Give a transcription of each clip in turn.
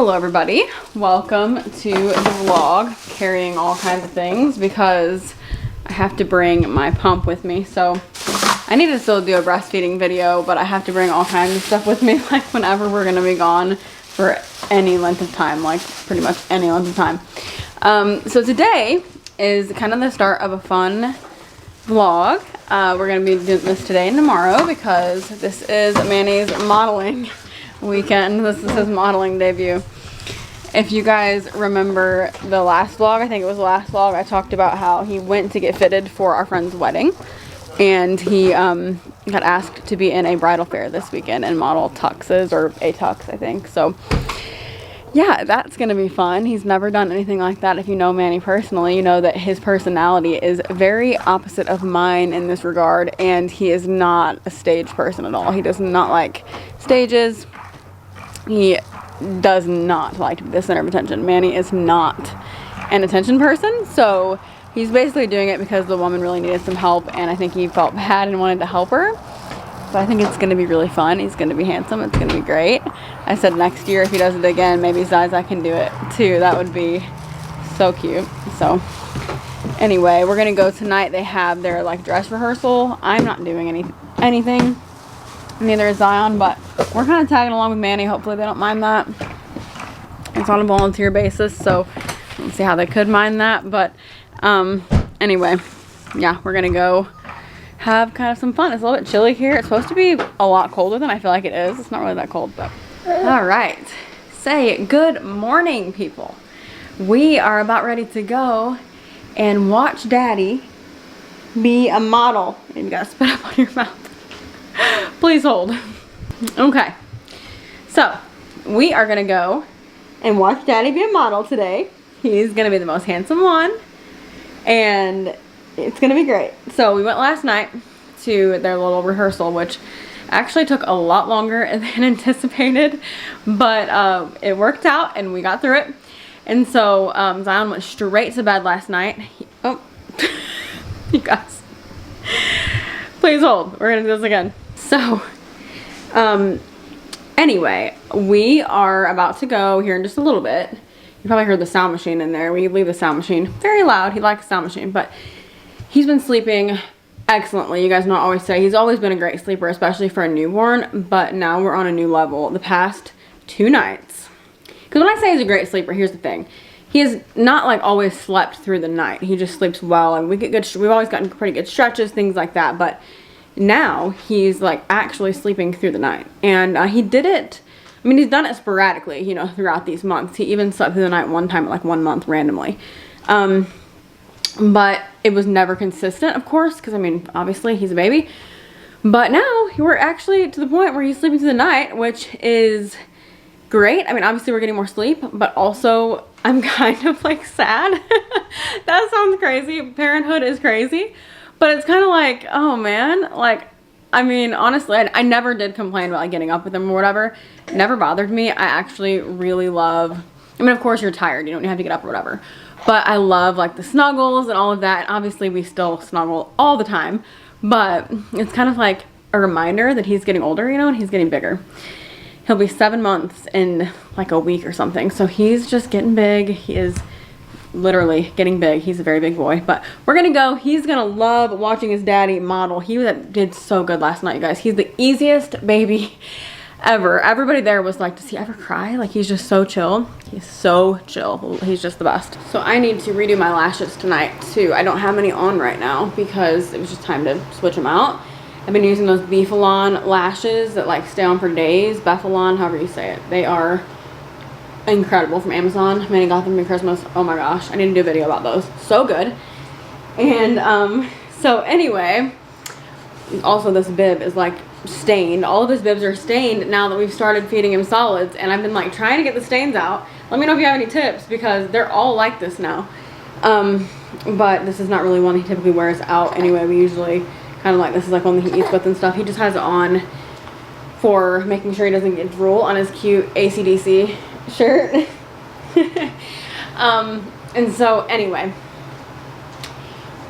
Hello everybody, welcome to the vlog, carrying all kinds of things because I have to bring my pump with me. So I need to still do a breastfeeding video, but I have to bring all kinds of stuff with me, like whenever we're gonna be gone for any length of time, like pretty much any length of time. So today is kind of the start of a fun vlog. We're gonna be doing this today and tomorrow because this is Manny's modeling weekend. This is his modeling debut. If you guys remember the last vlog, I think it was the last vlog, I talked about how he went to get fitted for our friend's wedding, and he got asked to be in a bridal fair this weekend and model tuxes, or a tux I think. So yeah, that's gonna be fun. He's never done anything like that. If you know Manny personally, you know that his personality is very opposite of mine in this regard, and he is not a stage person at all. He does not like stages. He does not like to be the center of attention. Manny is not an attention person, so he's basically doing it because the woman really needed some help, and I think he felt bad and wanted to help her. So I think it's going to be really fun. He's going to be handsome. It's going to be great. I said next year, if he does it again, maybe Zaza can do it too. That would be so cute. So anyway, we're going to go tonight. They have their like dress rehearsal. I'm not doing anything. Neither is Zion, but we're kind of tagging along with Manny. Hopefully they don't mind that. It's on a volunteer basis, so let's see how they could mind that. But anyway, yeah, we're gonna go have kind of some fun. It's a little bit chilly here. It's supposed to be a lot colder than I feel like it is. It's not really that cold, but all right. Say good morning, people. We are about ready to go and watch Daddy be a model. And you gotta spit up on your mouth. Please hold. Okay, so we are gonna go and watch Daddy be a model today. He's gonna be the most handsome one, and it's gonna be great. So we went last night to their little rehearsal, which actually took a lot longer than anticipated, but it worked out and we got through it. And so Zion went straight to bed last night. Oh, you guys, please hold. We're gonna do this again. So, anyway, we are about to go here in just a little bit. You probably heard the sound machine in there. We leave the sound machine very loud. He likes the sound machine, but he's been sleeping excellently. You guys know I always say he's always been a great sleeper, especially for a newborn, but now we're on a new level the past 2 nights. Because when I say he's a great sleeper, here's the thing. He is not like always slept through the night. He just sleeps well, and we've always gotten pretty good stretches, things like that, but now he's like actually sleeping through the night. And he did it, I mean, he's done it sporadically, you know, throughout these months. He even slept through the night one time, like 1 month randomly. But it was never consistent, of course, because I mean, obviously he's a baby. But now we're actually to the point where he's sleeping through the night, which is great. I mean, obviously we're getting more sleep, but also I'm kind of like sad. That sounds crazy. Parenthood is crazy. But it's kind of like, oh man, like, I mean, honestly, I never did complain about like getting up with him or whatever. It never bothered me. I actually really love, I mean, of course you're tired, you don't have to get up or whatever. But I love like the snuggles and all of that. And obviously we still snuggle all the time, but it's kind of like a reminder that he's getting older, you know, and he's getting bigger. He'll be 7 months in like a week or something. So he's just getting big. He is literally getting big. He's a very big boy, but we're gonna go. He's gonna love watching his daddy model. He did so good last night, you guys. He's the easiest baby ever. Everybody there was like, does he ever cry? Like, he's just so chill. He's so chill. He's just the best. So I need to redo my lashes tonight too. I don't have any on right now because it was just time to switch them out. I've been using those Beefalon lashes that like stay on for days. Beefalon, however you say it. They are incredible, from Amazon. Manny got them for Christmas. Oh my gosh, I need to do a video about those. So good. And so anyway, also this bib is like stained. All of his bibs are stained now that we've started feeding him solids, and I've been like trying to get the stains out. Let me know if you have any tips, because they're all like this now. But this is not really one he typically wears out anyway. We usually kind of like, this is like one that he eats with and stuff. He just has it on for making sure he doesn't get drool on his cute AC/DC shirt. And so anyway,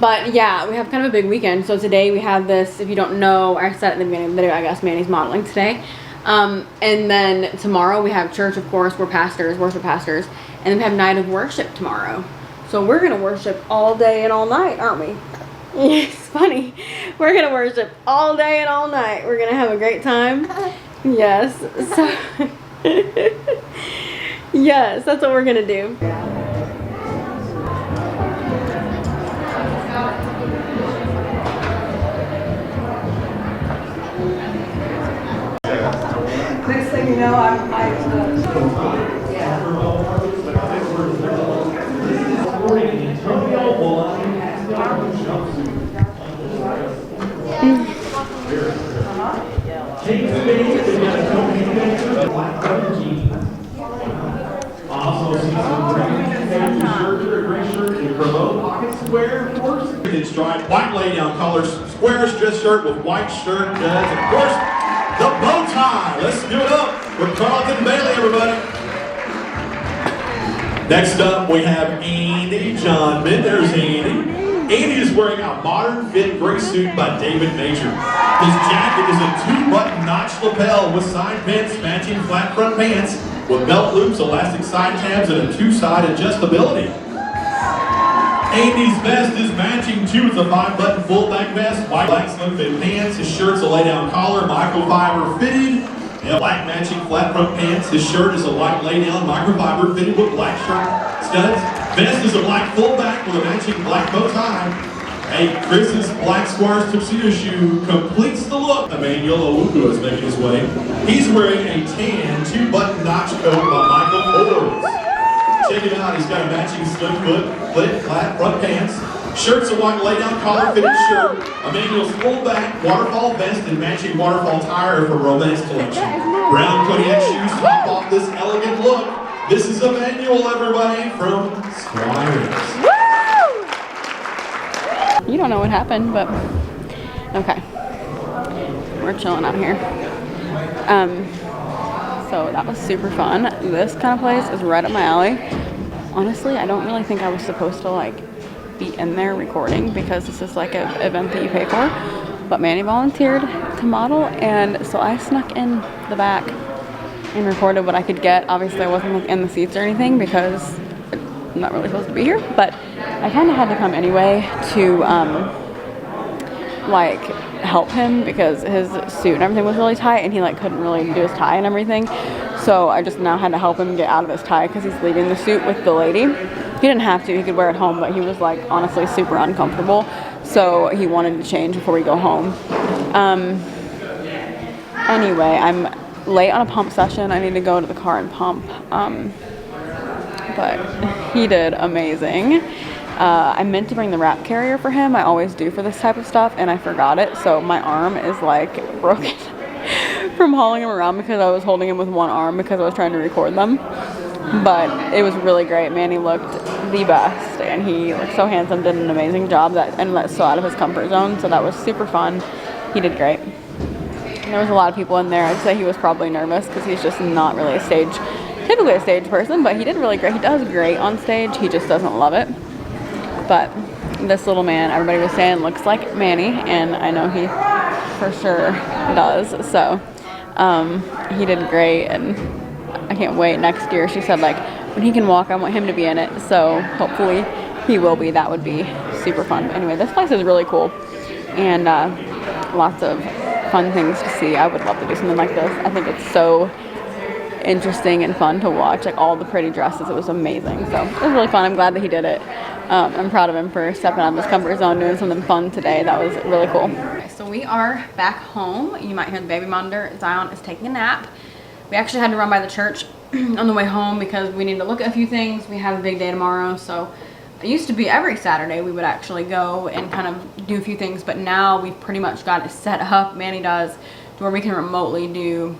but yeah, we have kind of a big weekend. So today we have this, if you don't know, I said at the beginning of the video, I guess Manny's modeling today. And then tomorrow we have church, of course. We're pastors, worship pastors. And then we have night of worship tomorrow. So we're going to worship all day and all night, aren't we? It's funny. We're going to worship all day and all night. We're going to have a great time. Yes. So, yes, that's what we're going to do. Next thing you know, I'm Stripe, white lay-down colors, square dress shirt with white shirt, studs, and of course, the bow tie. Let's give it up for Carlton Bailey, everybody. Next up, we have Andy Johnman. There's Andy. Andy is wearing a modern fit gray suit by David Major. His jacket is a 2-button notch lapel with side vents, matching flat front pants with belt loops, elastic side tabs, and a 2-side adjustability. Andy's vest is matching too. It's a 5-button full back vest, white black slim fit pants. His shirt's a lay-down collar, microfiber fitted, and black matching flat front pants. His shirt is a white lay-down microfiber fitted with black shirt studs. Vest is a black full back with a matching black bow tie. Hey, Chris's black squares tuxedo shoe completes the look. Emmanuel Owuku is making his way. He's wearing a tan 2-button notch coat by Michael Kors. Check him out, he's got a matching slim foot, flat front pants. Shirt's a white lay-down collar fitted shirt. Emmanuel's full back, waterfall vest, and matching waterfall tire for Romance collection. Brown Kodiak shoes top off this elegant look. This is Emmanuel, everybody, from Squires. You don't know what happened, but okay. We're chilling out here. So that was super fun. This kind of place is right up my alley. Honestly, I don't really think I was supposed to like be in there recording because this is like an event that you pay for. But Manny volunteered to model, and so I snuck in the back and recorded what I could get. Obviously, I wasn't like in the seats or anything because I'm not really supposed to be here. But I kind of had to come anyway to like help him because his suit and everything was really tight, and he like couldn't really do his tie and everything. So I just now had to help him get out of his tie because he's leaving the suit with the lady. He didn't have to, he could wear it home, but he was like honestly super uncomfortable. So he wanted to change before we go home. Anyway, I'm late on a pump session. I need to go to the car and pump. But he did amazing. I meant to bring the wrap carrier for him. I always do for this type of stuff, and I forgot it. So my arm is like broken from hauling him around because I was holding him with one arm because I was trying to record them. But it was really great. Manny looked the best, and he looked so handsome, did an amazing job, and that's so out of his comfort zone. So that was super fun. He did great. There was a lot of people in there. I'd say he was probably nervous because he's just not really typically a stage person, but he did really great. He does great on stage. He just doesn't love it. But this little man, everybody was saying, looks like Manny, and I know he for sure does. So he did great, and I can't wait next year. She said, like, when he can walk, I want him to be in it. So hopefully he will be. That would be super fun. But anyway, this place is really cool, and lots of fun things to see. I would love to do something like this. I think it's so interesting and fun to watch, like all the pretty dresses. It was amazing. So it was really fun. I'm glad that he did it. I'm proud of him for stepping out of his comfort zone, doing something fun today. That was really cool. Okay, so we are back home. You might hear the baby monitor. Zion is taking a nap. We actually had to run by the church on the way home because we need to look at a few things. We have a big day tomorrow. So it used to be every Saturday we would actually go and kind of do a few things, but now we've pretty much got it set up, Manny does, to where we can remotely do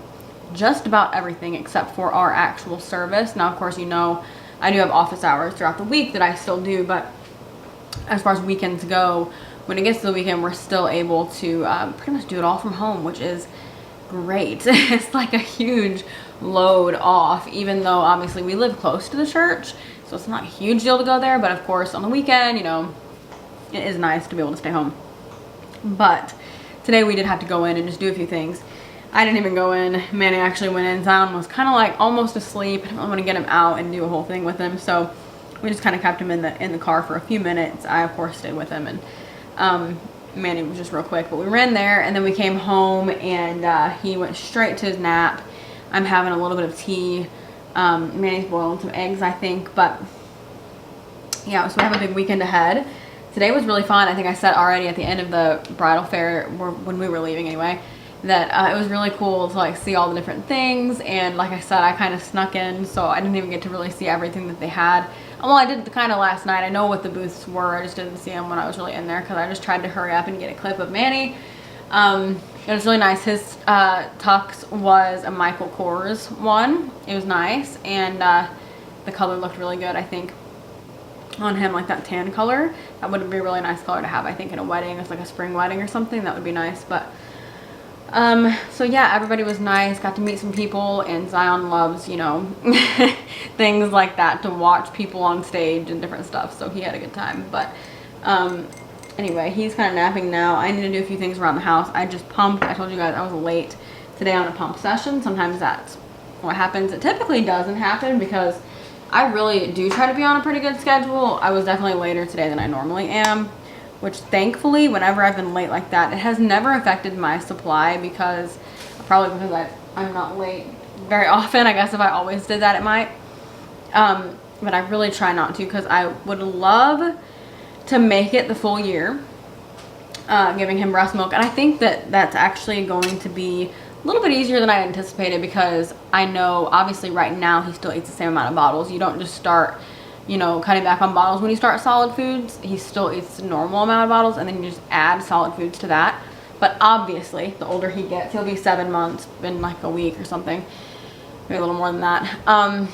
just about everything except for our actual service. Now, of course, you know, I do have office hours throughout the week that I still do, but as far as weekends go, when it gets to the weekend, we're still able to pretty much do it all from home, which is great. It's like a huge load off, even though obviously we live close to the church, so it's not a huge deal to go there. But of course, on the weekend, you know, it is nice to be able to stay home. But today we did have to go in and just do a few things. I didn't even go in. Manny actually went in. Zion was kind of like almost asleep. I didn't want to get him out and do a whole thing with him, so we just kind of kept him in the car for a few minutes. I of course stayed with him, and Manny was just real quick, but we ran there and then we came home, and he went straight to his nap. I'm having a little bit of tea. Manny's boiling some eggs, I think, but yeah, so we have a big weekend ahead. Today was really fun. I think I said already at the end of the bridal fair, when we were leaving anyway, that it was really cool to like see all the different things. And like I said, I kind of snuck in, so I didn't even get to really see everything that they had. Well, I did kind of last night. I know what the booths were. I just didn't see them when I was really in there because I just tried to hurry up and get a clip of Manny. It was really nice. His tux was a Michael Kors one. It was nice, and the color looked really good, I think, on him, like that tan color. That would be a really nice color to have, I think, in a wedding. It's like a spring wedding or something. That would be nice. But so yeah, everybody was nice. Got to meet some people, and Zion loves, you know, things like that, to watch people on stage and different stuff. So he had a good time. But anyway, he's kind of napping now. I need to do a few things around the house. I just pumped. I told you guys I was late today on a pump session. Sometimes that's what happens. It typically doesn't happen because I really do try to be on a pretty good schedule. I was definitely later today than I normally am, which thankfully, whenever I've been late like that, it has never affected my supply, because probably because I'm not late very often. I guess if I always did that, it might. But I really try not to, because I would love to make it the full year, giving him breast milk. And I think that that's actually going to be a little bit easier than I anticipated, because I know obviously right now he still eats the same amount of bottles. You don't just start, you know, cutting back on bottles when you start solid foods. He still eats the normal amount of bottles, and then you just add solid foods to that. But obviously the older he gets, he'll be 7 months in like a week or something, maybe a little more than that.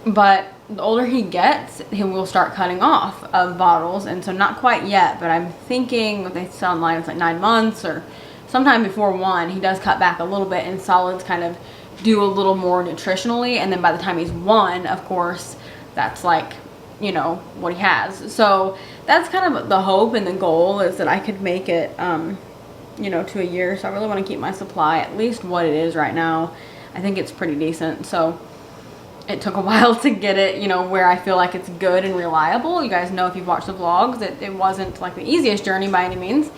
But the older he gets, he will start cutting off of bottles. And so not quite yet, but I'm thinking what they sell online, it's like 9 months or sometime before 1, he does cut back a little bit, and solids kind of do a little more nutritionally. And then by the time he's 1, of course, that's like, you know, what he has. So that's kind of the hope, and the goal is that I could make it, you know, to a year. So I really want to keep my supply at least what it is right now. I think it's pretty decent. So it took a while to get it, you know, where I feel like it's good and reliable. You guys know, if you've watched the vlogs, it wasn't like the easiest journey by any means.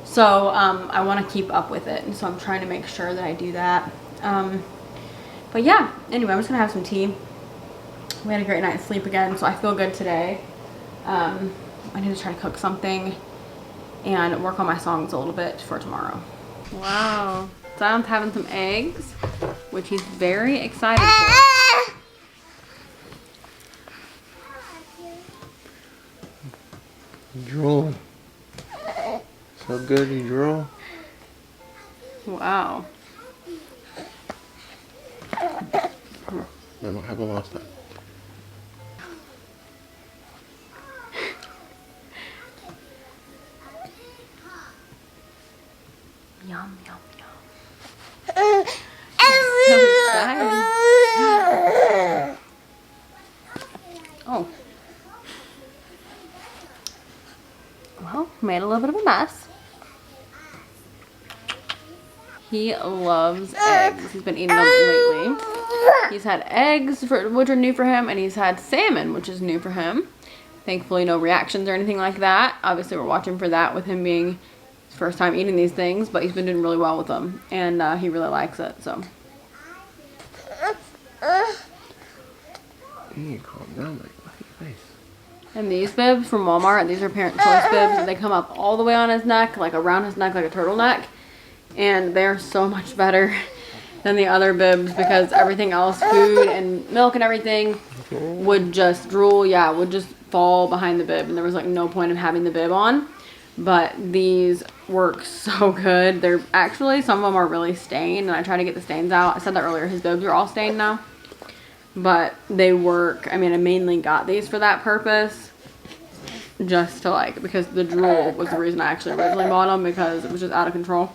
So I want to keep up with it, and so I'm trying to make sure that I do that. But yeah, anyway, I'm just gonna have some tea. We had a great night's sleep again, so I feel good today. I need to try to cook something and work on my songs a little bit for tomorrow. Wow, Zion's having some eggs, which he's very excited for. Drool. So good, you drool. Wow. I haven't lost that. Yum, yum, yum. So excited. Oh. Well, made a little bit of a mess. He loves eggs. He's been eating them lately. He's had eggs, which are new for him, and he's had salmon, which is new for him. Thankfully, no reactions or anything like that. Obviously, we're watching for that with him being his first time eating these things, but he's been doing really well with them, and he really likes it, so. You need to calm down, like, look at your face. And these bibs from Walmart, these are Parent Choice bibs, and they come up all the way on his neck, like around his neck, like a turtleneck. And they're so much better than the other bibs, because everything else, food and milk and everything, would just drool, yeah, would just fall behind the bib, and there was like no point in having the bib on. But these work so good. They're actually, some of them are really stained, and I try to get the stains out. I said that earlier, his bibs are all stained now, but they work. I mean, I mainly got these for that purpose, just to like, because the drool was the reason I actually originally bought them, because it was just out of control.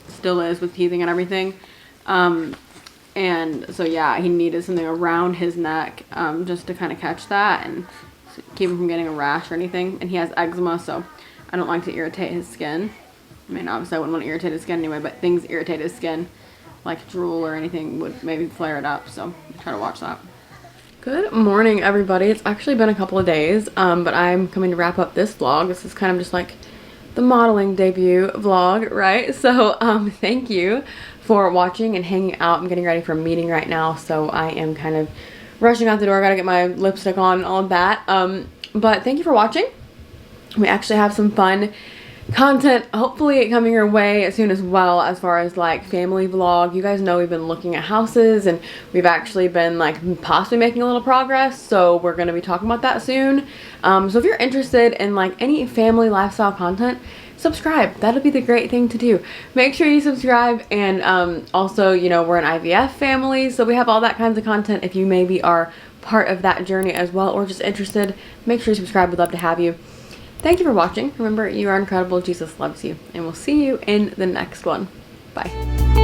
Still is with teething and everything. And so yeah, he needed something around his neck, just to kind of catch that and keep him from getting a rash or anything. And he has eczema, so I don't like to irritate his skin. I mean, obviously I wouldn't want to irritate his skin anyway, but things irritate his skin. like drool or anything would maybe flare it up. So try to watch that. Good morning, everybody. It's actually been a couple of days, but I'm coming to wrap up this vlog. This is kind of just like the modeling debut vlog, right? So thank you for watching and hanging out. I'm getting ready for a meeting right now, so I am kind of rushing out the door. Gotta get my lipstick on and all of that. But thank you for watching. We actually have some fun content hopefully coming your way soon as well, as far as like family vlog. You guys know we've been looking at houses and we've actually been like possibly making a little progress, so we're going to be talking about that soon. So if you're interested in like any family lifestyle content, subscribe. That'll be the great thing to do. Make sure you subscribe. And also, you know, we're an IVF family, so we have all that kinds of content. If you maybe are part of that journey as well, or just interested, make sure you subscribe. We'd love to have you. Thank you for watching. Remember, you are incredible. Jesus loves you. And we'll see you in the next one. Bye.